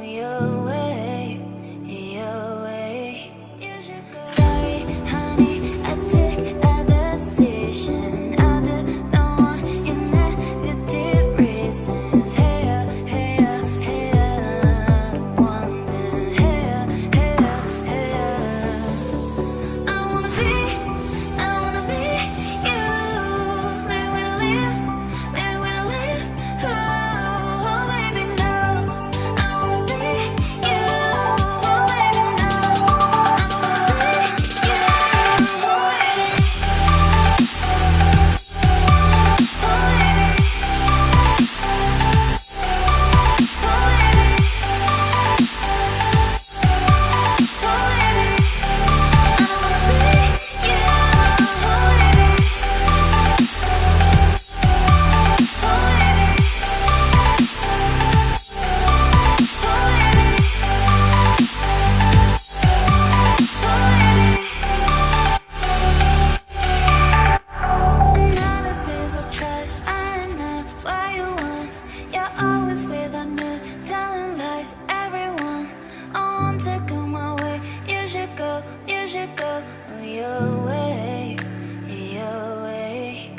your way, your way. Sorry, honey, I took a decision. I do not want your negative reasons. Hey, hey, hey, I don't want them. Hey, hey, hey, I wanna be you. May we live, oh baby, no. I wanna be you, oh baby, no. I wanna be you, another piece of trash. I know what you want. You're always with a mood, telling lies. Everyone, I want to go my way. You should go your way, your way.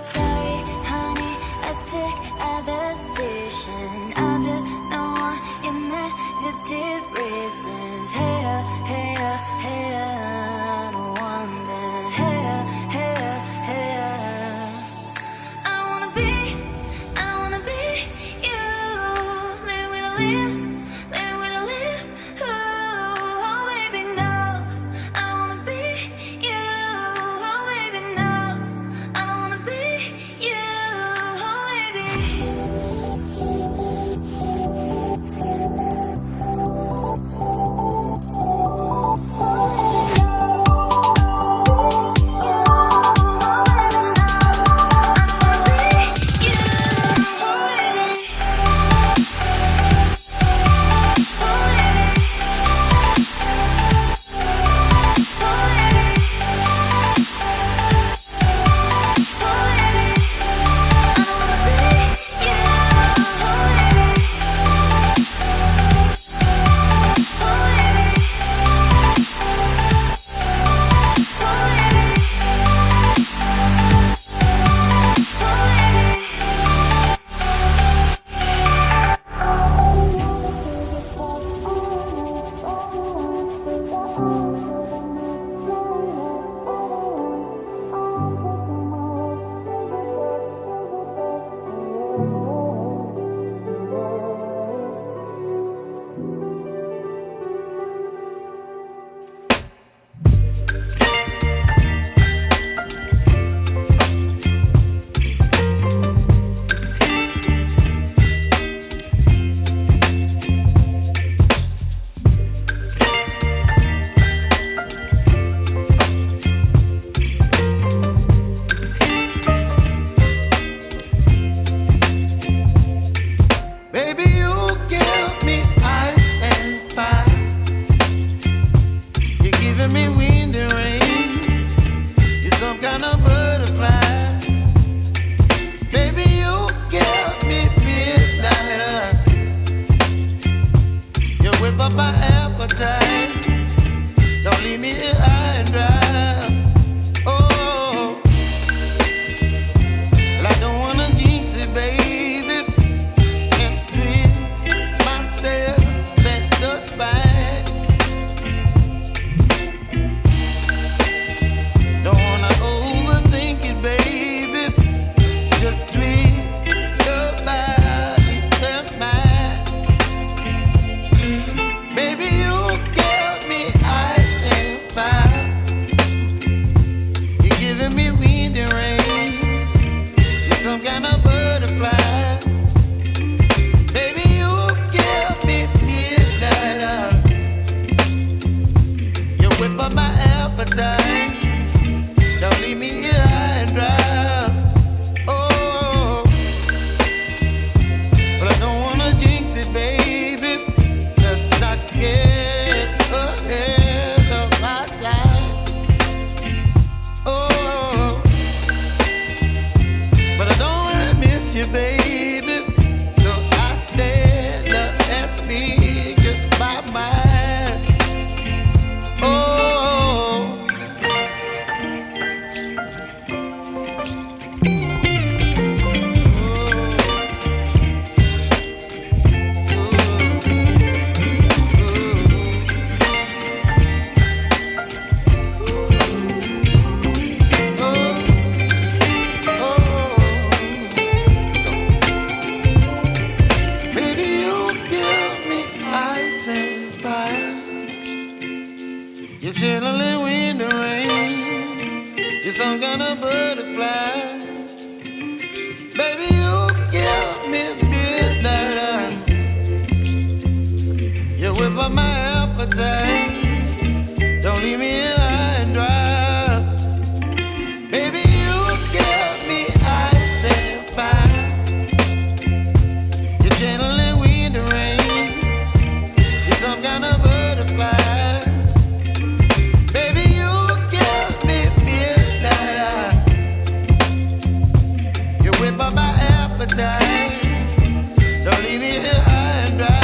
Sorry, honey, I took a decision. I do not want your negative reasons. Hey, hey, hey, I don't want them. Hey, hey, hey, I wanna be you. Live with a live, oh baby, no. I wanna be you, oh baby, no. I don't wanna be you, oh whip up my appetite. Don't leave me here high and dry. Baby, you give me ice and fire. You're channeling wind and rain. You're some kind of butterfly. Baby, you give me midnight. You whip up my appetite. Don't leave me here high and dry.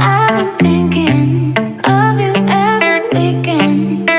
I've been thinking of you every weekend.